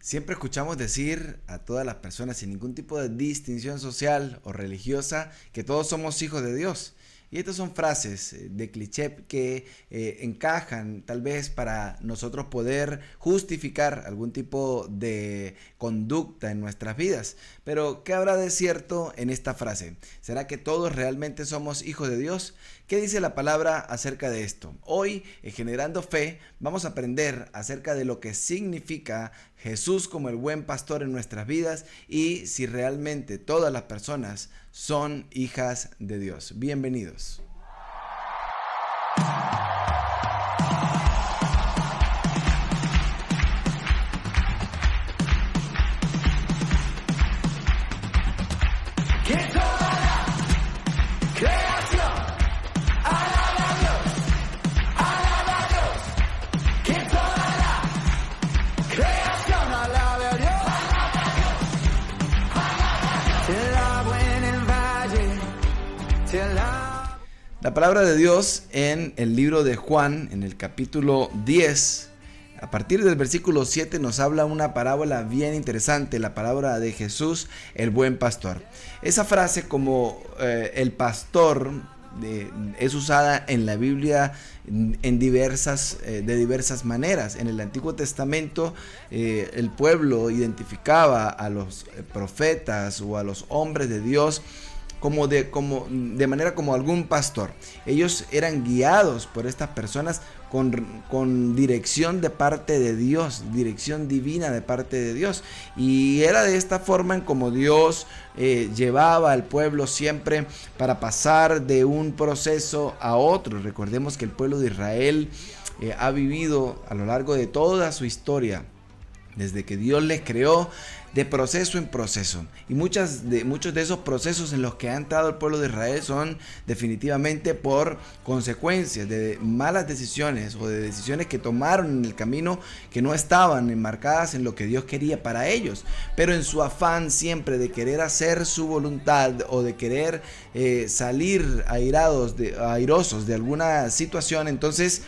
Siempre escuchamos decir a todas las personas sin ningún tipo de distinción social o religiosa que todos somos hijos de Dios. Y estas son frases de cliché que encajan tal vez para nosotros poder justificar algún tipo de conducta en nuestras vidas. Pero ¿qué habrá de cierto en esta frase? ¿Será que todos realmente somos hijos de Dios? ¿Qué dice la palabra acerca de esto? Hoy, en Generando Fe, vamos a aprender acerca de lo que significa Jesús como el buen pastor en nuestras vidas y si realmente todas las personas son hijas de Dios. Bienvenidos. La palabra de Dios en el libro de Juan, en el capítulo 10, a partir del versículo 7 nos habla una parábola bien interesante, la palabra de Jesús, el buen pastor. Esa frase como el pastor es usada en la Biblia de diversas maneras. En el Antiguo Testamento el pueblo identificaba a los profetas o a los hombres de Dios de manera como algún pastor. Ellos eran guiados por estas personas con dirección de parte de Dios, dirección divina de parte de Dios. Y era de esta forma en como Dios llevaba al pueblo siempre para pasar de un proceso a otro. Recordemos que el pueblo de Israel ha vivido a lo largo de toda su historia, desde que Dios les creó, de proceso en proceso. Y muchos de esos procesos en los que ha entrado el pueblo de Israel son definitivamente por consecuencias de malas decisiones o de decisiones que tomaron en el camino que no estaban enmarcadas en lo que Dios quería para ellos. Pero en su afán siempre de querer hacer su voluntad o de querer salir airosos de alguna situación, entonces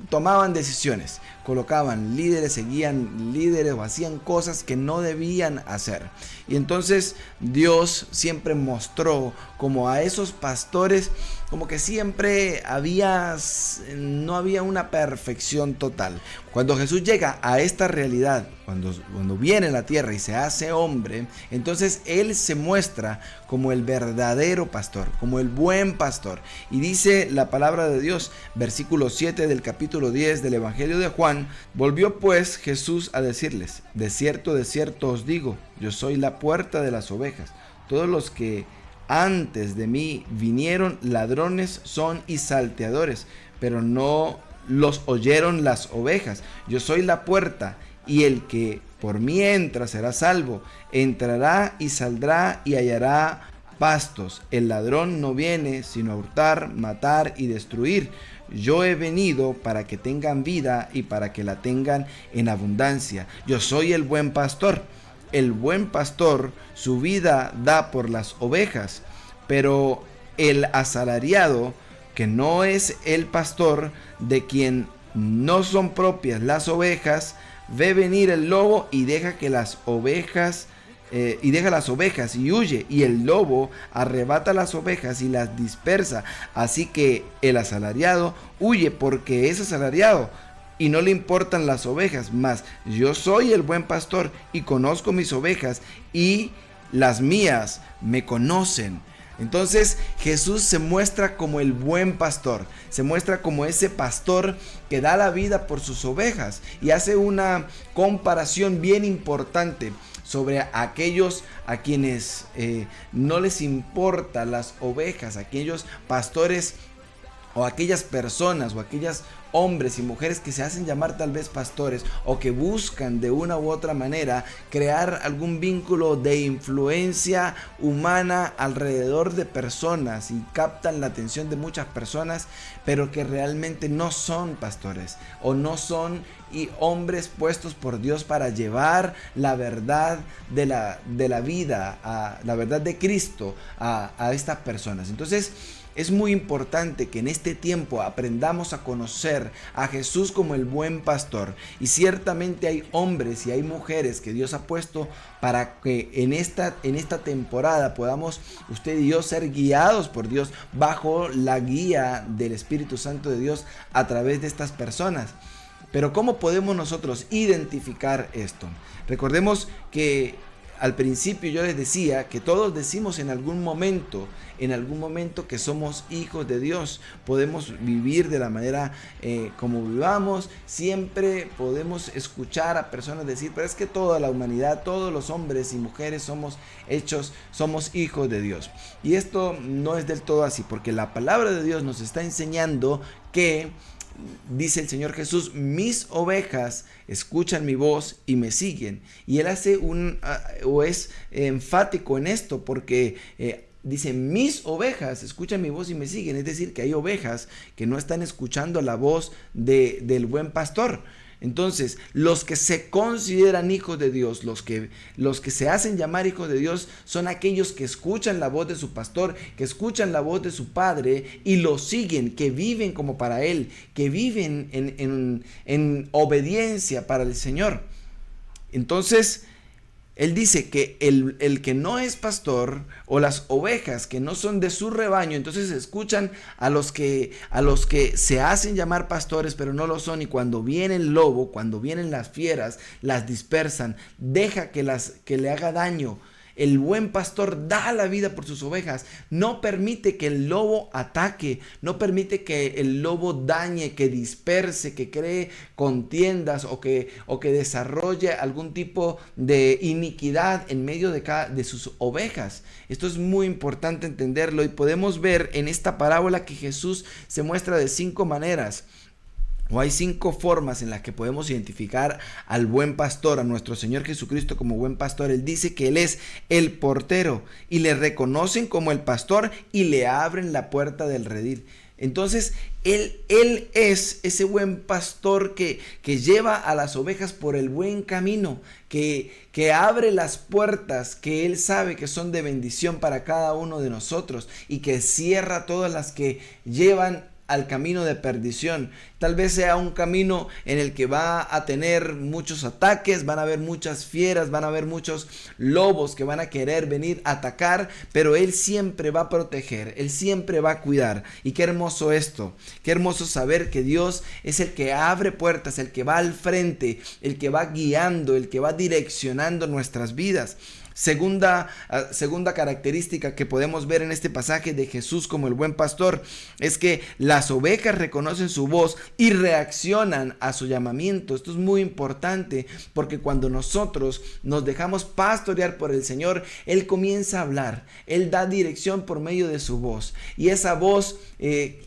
tomaban decisiones, colocaban líderes, seguían líderes o hacían cosas que no debían hacer. Y entonces Dios siempre mostró como a esos pastores como que siempre no había una perfección total. Cuando Jesús llega a esta realidad, cuando viene a la tierra y se hace hombre, entonces Él se muestra como el verdadero pastor, como el buen pastor. Y dice la palabra de Dios, versículo 7 del capítulo 10 del Evangelio de Juan: volvió pues Jesús a decirles: de cierto os digo, yo soy la puerta de las ovejas. Todos los que antes de mí vinieron ladrones son y salteadores, pero no los oyeron las ovejas. Yo soy la puerta, y el que por mí entra será salvo. Entrará y saldrá y hallará pastos. El ladrón no viene sino a hurtar, matar y destruir. Yo he venido para que tengan vida y para que la tengan en abundancia. Yo soy el buen pastor. El buen pastor su vida da por las ovejas, pero el asalariado, que no es el pastor, de quien no son propias las ovejas, ve venir el lobo y deja las ovejas y huye, y el lobo arrebata las ovejas y las dispersa. Así que el asalariado huye porque es asalariado y no le importan las ovejas. Mas yo soy el buen pastor y conozco mis ovejas, y las mías me conocen. Entonces Jesús se muestra como el buen pastor, se muestra como ese pastor que da la vida por sus ovejas, y hace una comparación bien importante sobre aquellos a quienes no les importa las ovejas, aquellos pastores o aquellas personas o aquellas hombres y mujeres que se hacen llamar tal vez pastores, o que buscan de una u otra manera crear algún vínculo de influencia humana alrededor de personas y captan la atención de muchas personas, pero que realmente no son pastores o no son hombres puestos por Dios para llevar la verdad de la vida, la verdad de Cristo a estas personas. Entonces Es muy importante que en este tiempo aprendamos a conocer a Jesús como el buen pastor. Y ciertamente hay hombres y hay mujeres que Dios ha puesto para que en esta temporada podamos usted y yo ser guiados por Dios bajo la guía del Espíritu Santo de Dios a través de estas personas. Pero ¿cómo podemos nosotros identificar esto? Recordemos que al principio yo les decía que todos decimos en algún momento que somos hijos de Dios. Podemos vivir de la manera como vivamos. Siempre podemos escuchar a personas decir, pero es que toda la humanidad, todos los hombres y mujeres somos hijos de Dios. Y esto no es del todo así, porque la palabra de Dios nos está enseñando que dice el Señor Jesús, mis ovejas escuchan mi voz y me siguen. Y él hace es enfático en esto porque dice, mis ovejas escuchan mi voz y me siguen. Es decir, que hay ovejas que no están escuchando la voz del buen pastor. Entonces, los que se consideran hijos de Dios, los que se hacen llamar hijos de Dios, son aquellos que escuchan la voz de su pastor, que escuchan la voz de su padre y lo siguen, que viven como para él, que viven en obediencia para el Señor. Entonces, él dice que el que no es pastor o las ovejas que no son de su rebaño, entonces escuchan a los que se hacen llamar pastores pero no lo son, y cuando viene el lobo, cuando vienen las fieras, las dispersan, deja que le haga daño. El buen pastor da la vida por sus ovejas, no permite que el lobo ataque, no permite que el lobo dañe, que disperse, que cree contiendas o que desarrolle algún tipo de iniquidad en medio de sus ovejas. Esto es muy importante entenderlo, y podemos ver en esta parábola que Jesús se muestra de 5 maneras. O hay 5 formas en las que podemos identificar al buen pastor, a nuestro Señor Jesucristo como buen pastor. Él dice que Él es el portero y le reconocen como el pastor y le abren la puerta del redil. Entonces, Él es ese buen pastor que lleva a las ovejas por el buen camino, que abre las puertas que Él sabe que son de bendición para cada uno de nosotros y que cierra todas las que llevan al camino de perdición. Tal vez sea un camino en el que va a tener muchos ataques, van a haber muchas fieras, van a haber muchos lobos que van a querer venir a atacar, pero Él siempre va a proteger, Él siempre va a cuidar. Y qué hermoso esto, qué hermoso saber que Dios es el que abre puertas, el que va al frente, el que va guiando, el que va direccionando nuestras vidas. Segunda característica que podemos ver en este pasaje de Jesús como el buen pastor es que las ovejas reconocen su voz y reaccionan a su llamamiento. Esto es muy importante porque cuando nosotros nos dejamos pastorear por el Señor, Él comienza a hablar, Él da dirección por medio de su voz, y esa voz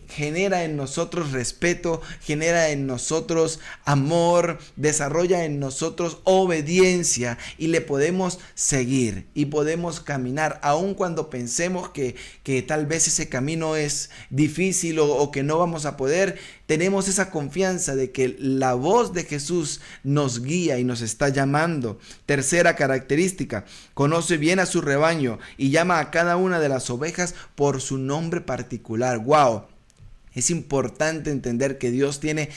genera en nosotros respeto, genera en nosotros amor, desarrolla en nosotros obediencia, y le podemos seguir y podemos caminar aun cuando pensemos que tal vez ese camino es difícil o que no vamos a poder. Tenemos esa confianza de que la voz de Jesús nos guía y nos está llamando. Tercera característica, conoce bien a su rebaño y llama a cada una de las ovejas por su nombre particular. ¡Wow! Es importante entender que Dios tiene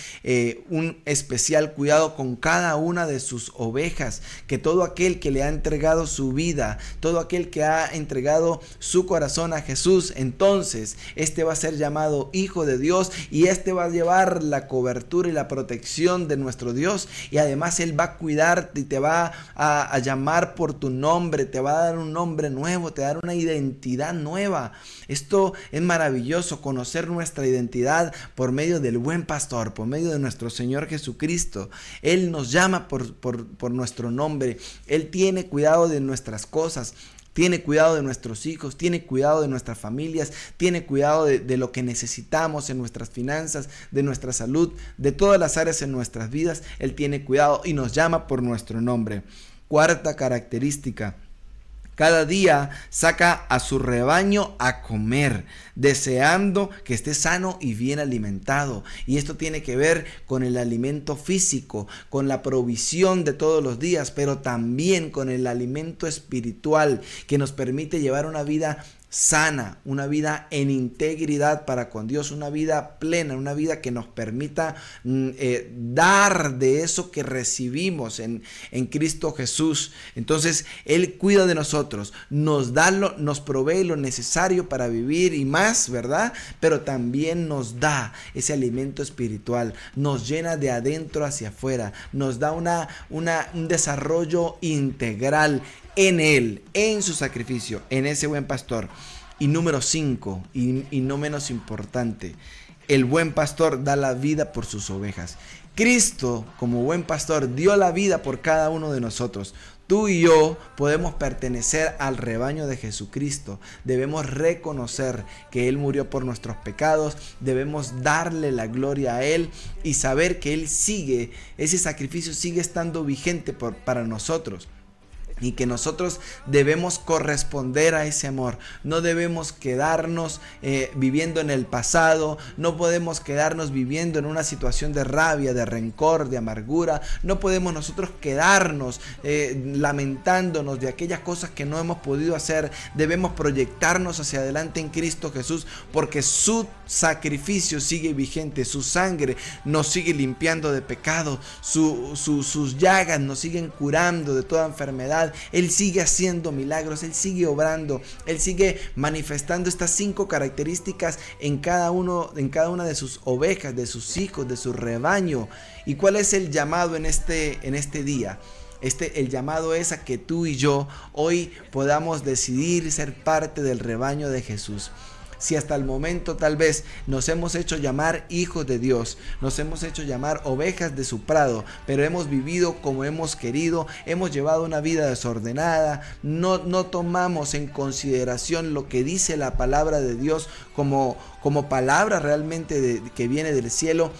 un especial cuidado con cada una de sus ovejas, que todo aquel que le ha entregado su vida, todo aquel que ha entregado su corazón a Jesús, entonces este va a ser llamado hijo de Dios, y este va a llevar la cobertura y la protección de nuestro Dios, y además Él va a cuidarte y te va a llamar por tu nombre, te va a dar un nombre nuevo, te va a dar una identidad nueva. Esto es maravilloso, conocer nuestra identidad por medio del buen pastor, por medio de nuestro Señor Jesucristo. Él nos llama por nuestro nombre. Él tiene cuidado de nuestras cosas, tiene cuidado de nuestros hijos, tiene cuidado de nuestras familias, tiene cuidado de lo que necesitamos en nuestras finanzas, de nuestra salud, de todas las áreas en nuestras vidas. Él tiene cuidado y nos llama por nuestro nombre. Cuarta característica, cada día saca a su rebaño a comer, deseando que esté sano y bien alimentado. Y esto tiene que ver con el alimento físico, con la provisión de todos los días, pero también con el alimento espiritual que nos permite llevar una vida sana, una vida en integridad para con Dios, una vida plena, una vida que nos permita dar de eso que recibimos en Cristo Jesús. Entonces Él cuida de nosotros, nos provee lo necesario para vivir y más, ¿verdad? Pero también nos da ese alimento espiritual, nos llena de adentro hacia afuera, nos da un desarrollo integral en Él, en su sacrificio, en ese buen pastor. Y número 5, y no menos importante, el buen pastor da la vida por sus ovejas. Cristo, como buen pastor, dio la vida por cada uno de nosotros. Tú y yo podemos pertenecer al rebaño de Jesucristo. Debemos reconocer que Él murió por nuestros pecados. Debemos darle la gloria a Él y saber que Él sigue, ese sacrificio sigue estando vigente para nosotros. Y que nosotros debemos corresponder a ese amor. No debemos quedarnos viviendo en el pasado. No podemos quedarnos viviendo en una situación de rabia, de rencor, de amargura. No podemos nosotros quedarnos lamentándonos de aquellas cosas que no hemos podido hacer. Debemos proyectarnos hacia adelante en Cristo Jesús, porque su sacrificio sigue vigente. Su sangre nos sigue limpiando de pecado. Sus llagas nos siguen curando de toda enfermedad. Él sigue haciendo milagros, Él sigue obrando, Él sigue manifestando estas 5 características en cada una de sus ovejas, de sus hijos, de su rebaño. ¿Y cuál es el llamado en este día? El llamado es a que tú y yo hoy podamos decidir ser parte del rebaño de Jesús. Si hasta el momento tal vez nos hemos hecho llamar hijos de Dios, nos hemos hecho llamar ovejas de su prado, pero hemos vivido como hemos querido, hemos llevado una vida desordenada, no tomamos en consideración lo que dice la palabra de Dios como palabra realmente que viene del cielo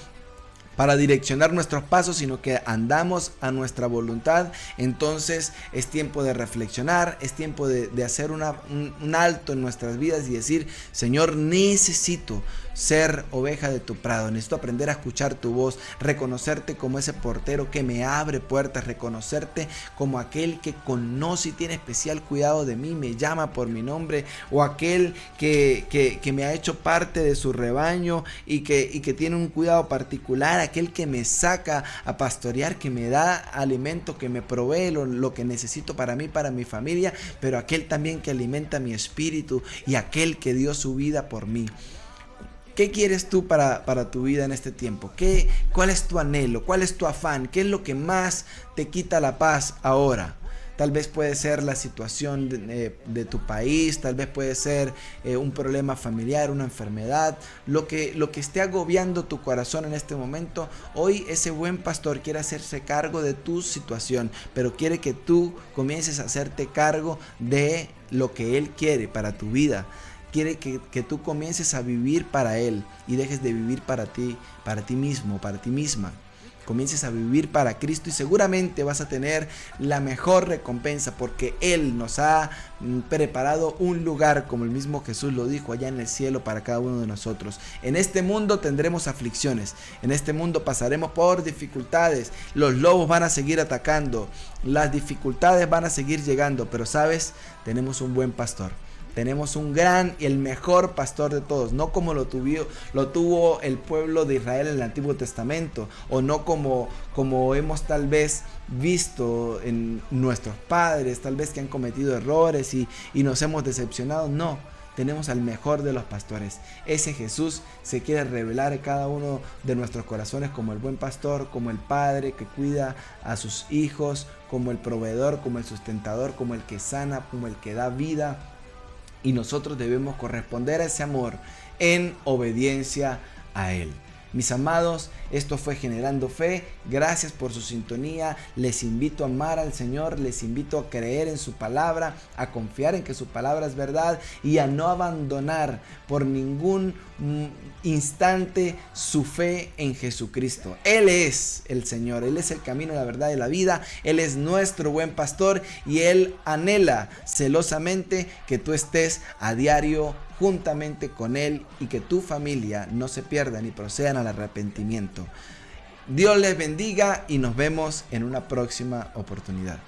para direccionar nuestros pasos, sino que andamos a nuestra voluntad, entonces es tiempo de reflexionar, es tiempo de hacer un alto en nuestras vidas y decir: Señor, necesito ser oveja de tu prado, necesito aprender a escuchar tu voz, reconocerte como ese portero que me abre puertas, reconocerte como aquel que conoce y tiene especial cuidado de mí, me llama por mi nombre, o aquel que me ha hecho parte de su rebaño y que tiene un cuidado particular, aquel que me saca a pastorear, que me da alimento, que me provee lo que necesito para mí, para mi familia, pero aquel también que alimenta mi espíritu y aquel que dio su vida por mí. ¿Qué quieres tú para tu vida en este tiempo? ¿Cuál es tu anhelo? ¿Cuál es tu afán? ¿Qué es lo que más te quita la paz ahora? Tal vez puede ser la situación de tu país, tal vez puede ser un problema familiar, una enfermedad, lo que esté agobiando tu corazón en este momento. Hoy ese buen pastor quiere hacerse cargo de tu situación, pero quiere que tú comiences a hacerte cargo de lo que Él quiere para tu vida. Quiere que tú comiences a vivir para Él y dejes de vivir para ti mismo, para ti misma. Comiences a vivir para Cristo y seguramente vas a tener la mejor recompensa, porque Él nos ha preparado un lugar, como el mismo Jesús lo dijo, allá en el cielo para cada uno de nosotros. En este mundo tendremos aflicciones, en este mundo pasaremos por dificultades, los lobos van a seguir atacando, las dificultades van a seguir llegando, pero ¿sabes? Tenemos un buen pastor. Tenemos un gran y el mejor pastor de todos, no como lo tuvo el pueblo de Israel en el Antiguo Testamento, o no como hemos tal vez visto en nuestros padres, tal vez que han cometido errores y nos hemos decepcionado. No, tenemos al mejor de los pastores. Ese Jesús se quiere revelar en cada uno de nuestros corazones como el buen pastor, como el padre que cuida a sus hijos, como el proveedor, como el sustentador, como el que sana, como el que da vida. Y nosotros debemos corresponder a ese amor en obediencia a Él. Mis amados, esto fue Generando Fe. Gracias por su sintonía. Les invito a amar al Señor, les invito a creer en su palabra, a confiar en que su palabra es verdad y a no abandonar por ningún instante su fe en Jesucristo. Él es el Señor, Él es el camino, la verdad y la vida. Él es nuestro buen pastor y Él anhela celosamente que tú estés a diario juntamente con Él y que tu familia no se pierda ni procedan al arrepentimiento. Dios les bendiga y nos vemos en una próxima oportunidad.